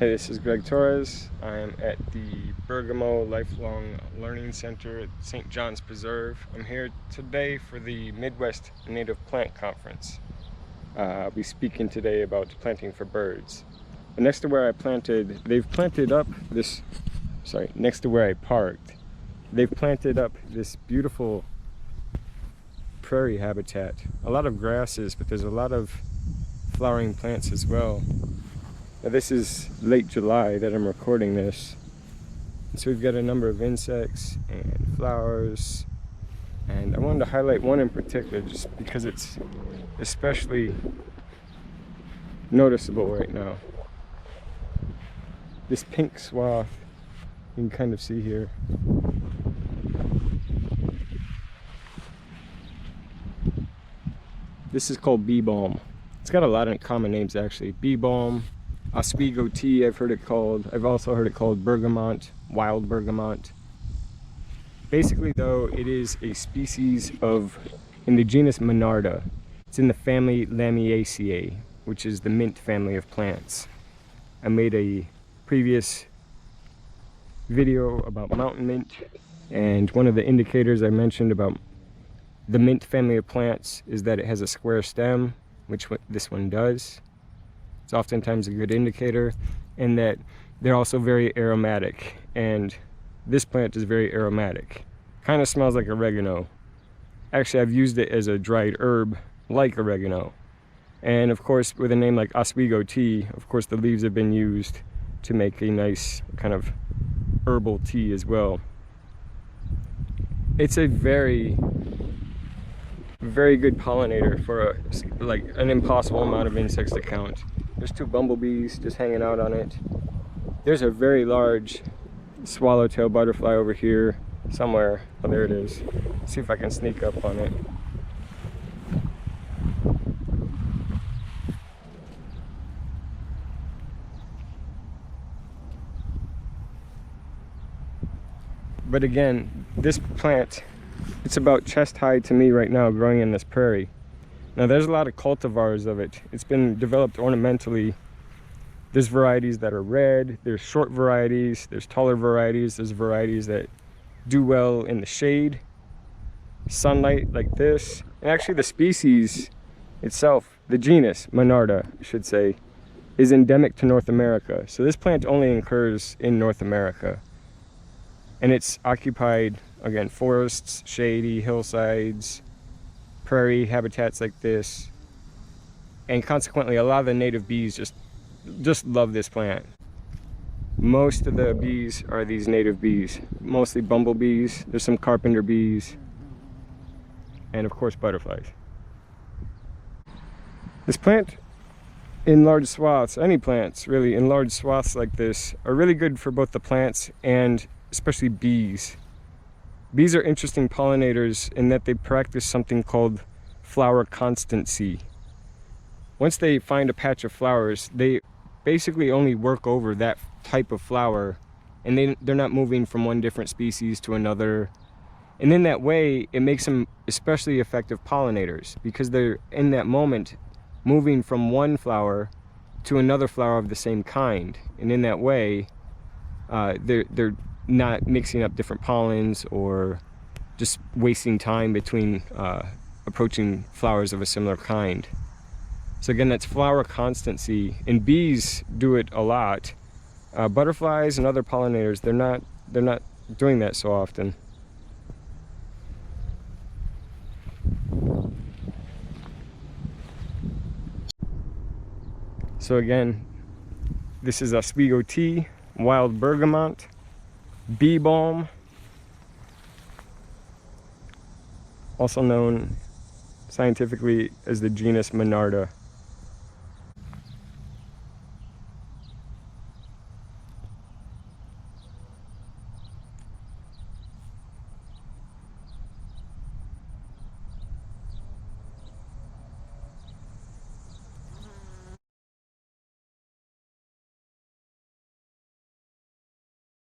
Hey, this is Greg Torres. I am at the Bergamo Lifelong Learning Center at St. John's Preserve. I'm here today for the Midwest Native Plant Conference. I'll be speaking today about planting for birds. And next to where I planted, next to where I parked, they've planted up this beautiful prairie habitat. A lot of grasses, but there's a lot of flowering plants as well. Now this is late July that I'm recording this, and so we've got a number of insects and flowers, and I wanted to highlight one in particular just because it's especially noticeable right now. This pink swath you can kind of see here. This is called Beebalm. It's got a lot of common names actually. Beebalm, Oswego tea, I've heard it called. I've also heard it called bergamot, wild bergamot. Basically though, it is a species in the genus Monarda. It's in the family Lamiaceae, which is the mint family of plants. I made a previous video about mountain mint, and one of the indicators I mentioned about the mint family of plants is that it has a square stem, which this one does. It's oftentimes a good indicator, and that they're also very aromatic, and this plant is very aromatic. Kind of smells like oregano. Actually, I've used it as a dried herb like oregano, and of course with a name like Oswego tea, of course the leaves have been used to make a nice kind of herbal tea as well. It's a very good pollinator for an impossible amount of insects to count. There's two bumblebees just hanging out on it. There's a very large swallowtail butterfly over here somewhere. Oh, there it is. Let's see if I can sneak up on it. But again, this plant, it's about chest high to me right now, growing in this prairie. Now there's a lot of cultivars of it. It's been developed ornamentally. There's varieties that are red, there's short varieties, there's taller varieties, there's varieties that do well in the shade, sunlight like this. And actually the species itself, the genus, Monarda, I should say, is endemic to North America. So this plant only occurs in North America. And it's occupied, again, forests, shady hillsides, prairie habitats like this, and consequently a lot of the native bees just love this plant. Most of the bees are these native bees, mostly bumblebees. There's some carpenter bees, and of course butterflies. This plant in large swaths, any plants really in large swaths like this, are really good for both the plants and especially bees. Bees are interesting pollinators in that they practice something called flower constancy. Once they find a patch of flowers, they basically only work over that type of flower, and they're not moving from one different species to another. And in that way, it makes them especially effective pollinators, because they're in that moment moving from one flower to another flower of the same kind. And in that way, they're not mixing up different pollens or just wasting time between approaching flowers of a similar kind. So again, that's flower constancy, and bees do it a lot. Butterflies and other pollinators, they're not doing that so often. So again, this is Oswego tea, wild bergamot, Beebalm, also known scientifically as the genus Monarda.